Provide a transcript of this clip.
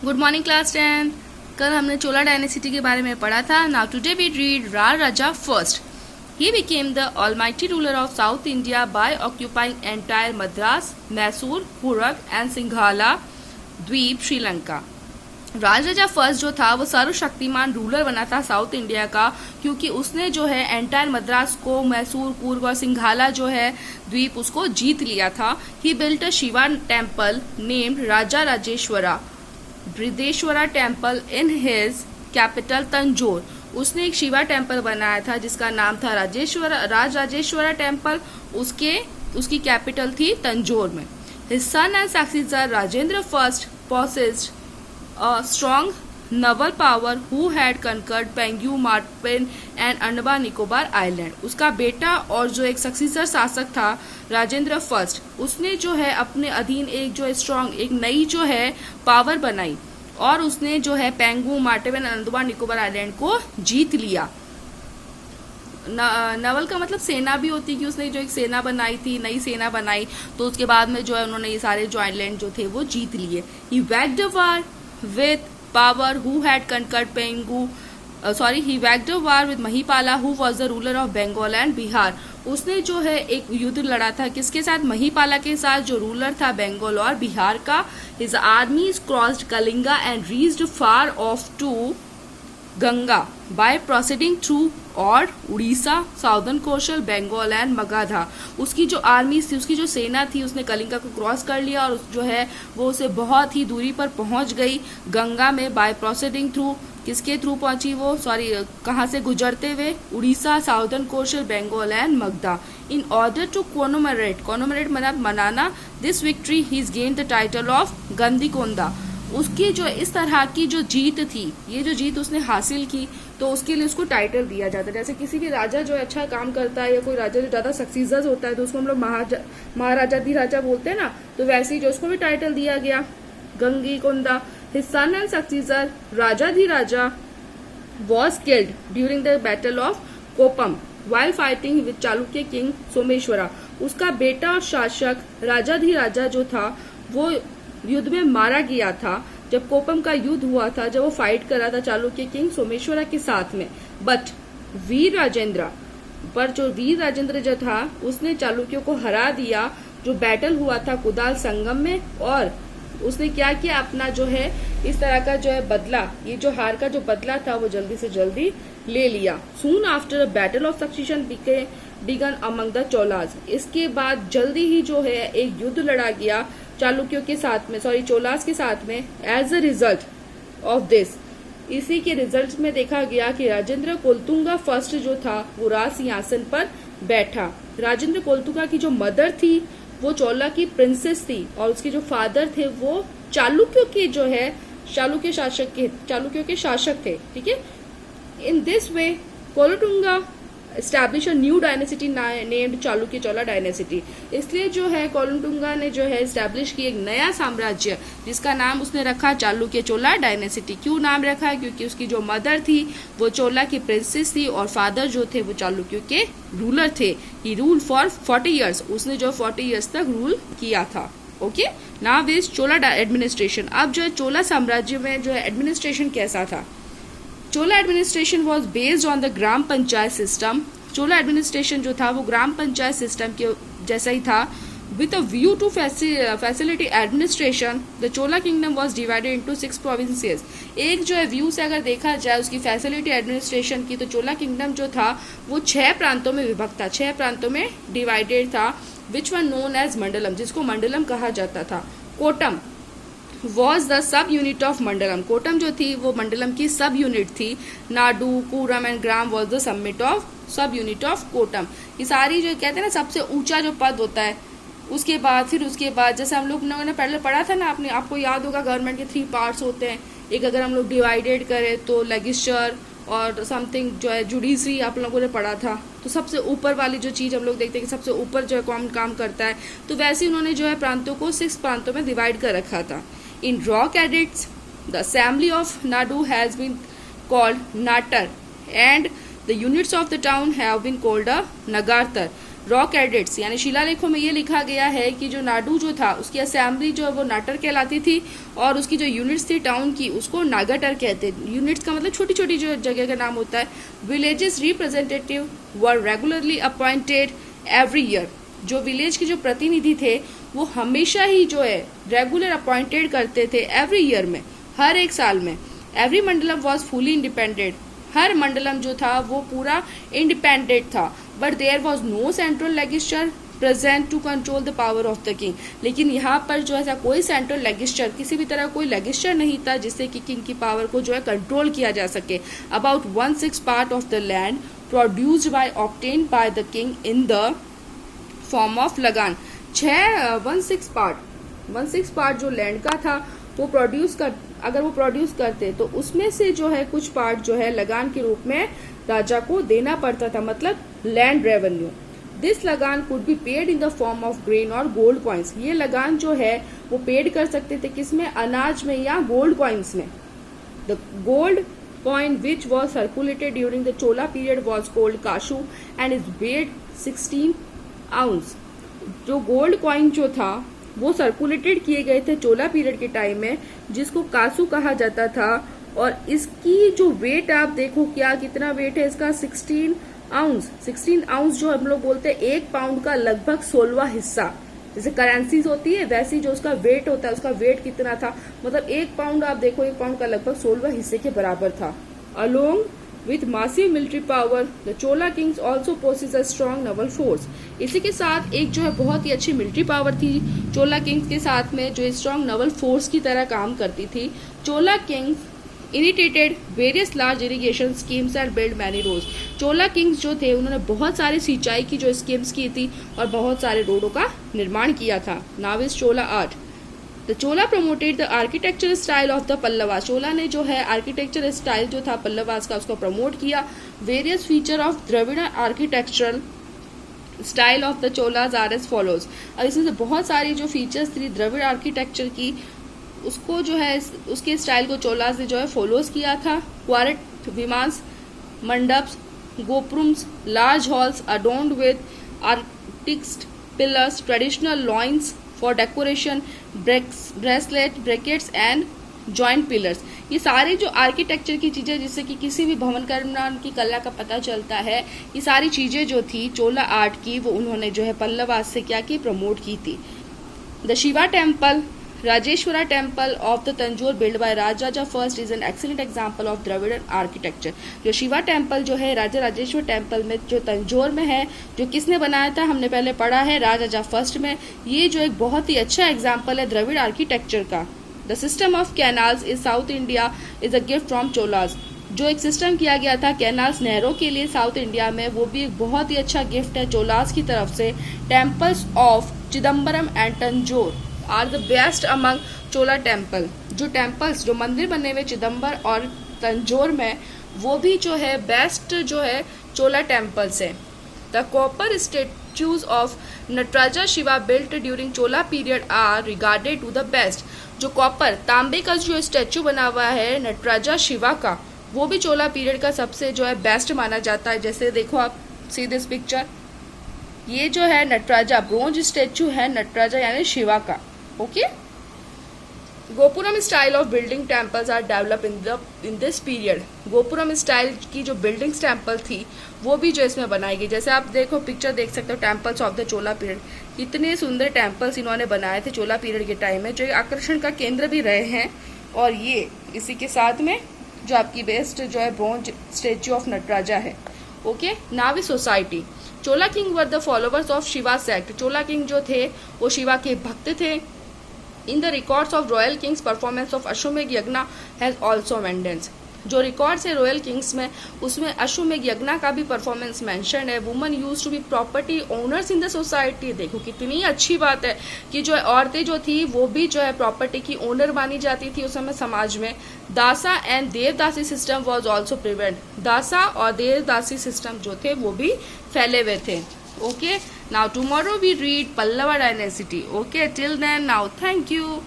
Good morning class 10। कल हमने चोला dynasty के बारे में पढ़ा था। Now today we read Raj Raja first. He became the almighty ruler of South India by occupying entire Madras, Mysore, Kurag and Singhala द्वीप श्रीलंका। राज Raja first जो था वो सर्वशक्तिमान रूलर बना था साउथ इंडिया का, क्योंकि उसने जो है एंटायर मद्रास को, मैसूर, कूर्ग और सिंघाला जो है द्वीप उसको जीत लिया था। He built a Shiva temple named Raja Rajeshwara Brihadeshwara temple in his capital Tanjore. उसने एक शिवा टेम्पल बनाया था जिसका नाम था राज राजेश्वरा टेम्पल। उसकी कैपिटल थी तंजौर में। His son and successor Rajendra first possessed a strong naval power who had conquered Pegu, Martin and Andaman Nicobar island. उसका बेटा और जो एक सक्सेसर शासक था राजेंद्र फर्स्ट, उसने जो है अपने अधीन एक जो स्ट्रॉन्ग एक नई जो है पावर बनाई और उसने जो है Pegu, Martin and Andaman Nicobar island को जीत लिया। नवल का मतलब सेना भी होती कि उसने जो एक सेना बनाई थी, नई सेना बनाई, तो उसके बाद में जो है उन्होंने ये सारे जो आइलैंड जो थे वो जीत लिए। He waged a war with power who had conquered Pegu he waged a war with Mahipala who was the ruler of Bengal and Bihar. उसने जो है एक युद्ध लड़ा था किसके साथ? महिपाला के साथ, जो रूलर था बंगाल और बिहार का। His armies crossed Kalinga and reached far off to Ganga by proceeding through और Orissa, southern coastal Bengal and Magadha. उसकी जो आर्मी थी, उसकी जो सेना थी, उसने कलिंगा को क्रॉस कर लिया और जो है वो उसे बहुत ही दूरी पर पहुंच गई गंगा में। बाय प्रोसीडिंग थ्रू, किसके थ्रू पहुंची वो? कहाँ से गुजरते हुए? Orissa, southern coastal Bengal and Magadha. In order to commemorate मतलब मनाना this victory he gain the title of Gangaikonda. उसकी जो इस तरह की जो जीत थी, ये जो जीत उसने हासिल की, तो उसके लिए उसको टाइटल दिया जाता है। जैसे किसी भी राजा जो अच्छा काम करता है या कोई राजा जो ज्यादा सक्सेसर होता है तो उसको हम लोग महाराजा धीराजा बोलते हैं ना, तो वैसे ही जो उसको भी टाइटल दिया गया Gangaikonda. His son and successor Raja Dhiraja was killed during the battle of Koppam while fighting with Chalukya king Someshwara. उसका बेटा और शासक राजा धीराजा जो था वो युद्ध में मारा गया था जब कोपम का युद्ध हुआ था, जब वो फाइट कर रहा था चालुक्य किंग सोमेश्वरा के साथ में। बट वीर राजेंद्र जो था उसने चालुक्यों को हरा दिया। जो बैटल हुआ था कुदाल संगम में, और उसने क्या किया, अपना जो है इस तरह का जो है बदला, ये जो हार का जो बदला था वो जल्दी से जल्दी ले लिया। Soon after battle of succession began among the Cholas. इसके बाद जल्दी ही जो है एक युद्ध लड़ा गया चालुक्यों के साथ में, चोलास के साथ में। As a result of this, इसी के रिजल्ट में देखा गया कि राजेंद्र कोलतुंगा फर्स्ट जो था वो राज सिंहासन पर बैठा। राजेंद्र कोलतुंगा की जो मदर थी वो चोला की प्रिंसेस थी और उसके जो फादर थे वो चालुक्यों के शासक थे। ठीक है। In this way Kulottunga establish a new dynasty named Chalukya Chola dynasty. इसलिए जो है कोलतुंगा ने जो है एस्टैब्लिश की एक नया साम्राज्य जिसका नाम उसने रखा चालुक्य चोला डायनेसिटी। क्यों नाम रखा है? क्योंकि उसकी जो मदर थी वो चोला की प्रिंसेस थी और फादर जो थे वो चालुक्यों के रूलर थे। ही रूल फॉर 40 ईयर्स। उसने जो 40 ईयर्स तक रूल किया था। Okay, now is Chola administration. अब जो है चोला साम्राज्य में जो है एडमिनिस्ट्रेशन कैसा था? Chola administration was based on the gram panchayat system. Chola administration जो था वो ग्राम पंचायत सिस्टम के जैसा ही था। With a view to facility administration the Chola kingdom was divided into 6 provinces. एक जो है व्यू से अगर देखा जाए उसकी फैसिलिटी एडमिनिस्ट्रेशन की, तो चोला किंगडम जो था वो 6 प्रांतों में विभक्त था, 6 प्रांतों में डिवाइडेड था। Which one known as mandalam, जिसको मंडलम कहा जाता था। Kottam was the sub unit of mandalam. Kottam जो थी वो मंडलम की सब यूनिट थी। Nadu, kuram and gram was the sub unit of kottam. ये सारी जो कहते हैं ना सबसे ऊंचा जो पद होता है, उसके बाद जैसे हम लोग ने पहले पढ़ा था ना, आपको याद होगा गवर्नमेंट के 3 पार्ट्स होते हैं। एक अगर हम लोग डिवाइडेड करें तो लेजिस्लेचर और समथिंग जो है जुडिशरी आप लोगों ने पढ़ा था। तो सबसे ऊपर वाली जो चीज़ हम लोग देखते हैं कि सबसे ऊपर जो है कौन काम करता है, तो वैसे उन्होंने जो है प्रांतों को 6 प्रांतों में डिवाइड कर रखा था। In rock edicts, the assembly of Nadu has been called Natar and the units of the town have been called a Nagartar. Rock edits यानी शिलालेखों में ये लिखा गया है कि जो नाडू जो था उसकी असेंबली जो है वो नाटर कहलाती थी और उसकी जो यूनिट्स थी टाउन की उसको नागाटर कहते हैं। यूनिट्स का मतलब छोटी छोटी जो जगह का नाम होता है। विलेजेस रिप्रेजेंटेटिव वर रेगुलरली अपॉइंटेड एवरी ईयर। जो विलेज के जो प्रतिनिधि थे वो हमेशा ही जो है रेगुलर अपॉइंटेड करते थे एवरी ईयर में, हर एक साल में। Every mandalam was fully independent. हर मंडलम जो था वो पूरा इंडिपेंडेंट था। But there was no central legislature present to control the power of the king. लेकिन यहाँ पर जो है कोई सेंट्रल लेजिस्लेचर, किसी भी तरह कोई लेजिस्लेचर नहीं था जिससे कि किंग की पावर को जो है कंट्रोल किया जा सके। About 1/6 part of the land produced by obtained by the king in the form of लगान। 1/6 पार्ट जो लैंड का था वो अगर वो प्रोड्यूस करते तो उसमें से जो है कुछ पार्ट जो है लगान के रूप में राजा को देना पड़ता था, मतलब लैंड रेवेन्यू। दिस लगान could be paid in the form of grain और गोल्ड कॉइन्स। ये लगान जो है वो पेड कर सकते थे किसमें, अनाज में या गोल्ड कॉइन्स में। The gold coin which was circulated during the Chola period was called kashu and is weighed 16 ounce। जो गोल्ड कॉइन जो था वो सर्कुलेटेड किए गए थे चोला पीरियड के टाइम में, जिसको कासू कहा जाता था। और इसकी जो वेट आप देखो क्या कितना वेट है इसका, 16 आउंस। 16 आउंस जो हम लोग बोलते हैं 1 पाउंड का लगभग 16वां हिस्सा। जैसे करेंसीज होती है वैसी जो उसका वेट होता है, उसका वेट कितना था, मतलब 1 पाउंड आप देखो 1 पाउंड का लगभग 16वां हिस्से के बराबर था। Along with massive military power, the Chola kings also possessed a strong naval force। इसी के साथ एक जो है बहुत ही अच्छी मिलिट्री पावर थी चोला किंग्स के साथ में, जो स्ट्रॉन्ग नवल फोर्स की तरह काम करती थी। Chola kings initiated various large irrigation schemes and build many roads. Chola kings जो थे उन्होंने बहुत सारी सिंचाई की जो स्कीम्स की थी और बहुत सारे रोडों का निर्माण किया था। Now is Chola art. The Chola promoted the architecture style of the Pallavas. Chola ने जो है आर्किटेक्चर स्टाइल जो था पल्लवास का उसको प्रमोट किया। Various feature of Dravida architectural style of the Cholas are as follows. और इसमें से बहुत सारी जो फीचर्स थी द्रविड़ आर्किटेक्चर की उसको जो है उसके स्टाइल को चोलाज ने जो है फॉलोज किया था। Quadrate vimanas, mandaps, gopurams, large halls adorned with artist pillars, traditional lions for decoration, bracelet, brackets and joint pillars. ये सारे जो आर्किटेक्चर की चीजें जिससे कि किसी भी भवन निर्माण की कला का पता चलता है, ये सारी चीजें जो थी चोला आर्ट की वो उन्होंने जो है पल्लवास से क्या की, प्रमोट की थी। The Shiva temple, Rajeshwara temple of the Tanjore build by Raja first is an excellent example of Dravida architecture. जो शिवा टेम्पल जो है राजा राजेश्वर टेम्पल में जो तंजौर में है, जो किसने बनाया था हमने पहले पढ़ा है राजा फर्स्ट में। ये जो एक बहुत ही अच्छा एग्जाम्पल है द्रविड़ आर्किटेक्चर का। The system of canals is south India is a gift from Cholas. जो एक सिस्टम किया गया था कैनाल्स नहरों के लिए साउथ इंडिया में, वो भी एक बहुत ही अच्छा गिफ्ट है चोलास की तरफ से। Temples of Chidambaram and Tanjore are the best among Chola temple. जो टेम्पल्स जो मंदिर बने हुए चिदम्बर और तंजौर में, वो भी जो है बेस्ट जो है चोला टेम्पल्स है। The copper statues of Nataraja Shiva built during Chola period are regarded to the best. जो कॉपर तांबे का जो स्टेच्यू बना हुआ है नटराजा शिवा का, वो भी चोला पीरियड का सबसे जो है बेस्ट माना जाता है। जैसे देखो आप सी दिस पिक्चर, ये जो है नटराजा ब्रोंज स्टेच्यू है नटराजा यानी शिवा का। Okay, gopuram style of building temples are develop in this period. Gopuram style की जो बिल्डिंग्स टेम्पल थी वो भी जो इसमें बनाई गई। जैसे आप देखो पिक्चर देख सकते हो temples of the Chola period, कितने सुंदर टेम्पल्स इन्होंने बनाए थे चोला पीरियड के टाइम में, जो आकर्षण का केंद्र भी रहे हैं। और ये इसी के साथ में जो आपकी बेस्ट जो है ब्रोंज स्टेच्यू ऑफ नटराजा है। Okay, now is society. Chola king were the followers of Shiva sect. Chola king जो थे वो शिवा के भक्त थे। In the records of royal kings performance of Ashwamedha yagya has also mentions. जो रिकॉर्ड्स है रॉयल किंग्स में उसमें अश्वमेघ यज्ञ का भी परफॉर्मेंस मेंशन है। Woman use to be property owners in the society. देखो कितनी अच्छी बात है कि जो औरतें जो थी वो भी जो है प्रॉपर्टी की ओनर मानी जाती थी उस समय समाज में। दासा and devadasi system was also prevent. दासा और देवदासी सिस्टम जो थे वो भी फैले हुए थे। Okay, now tomorrow we read Pallava dynasty. Okay, till then, now thank you.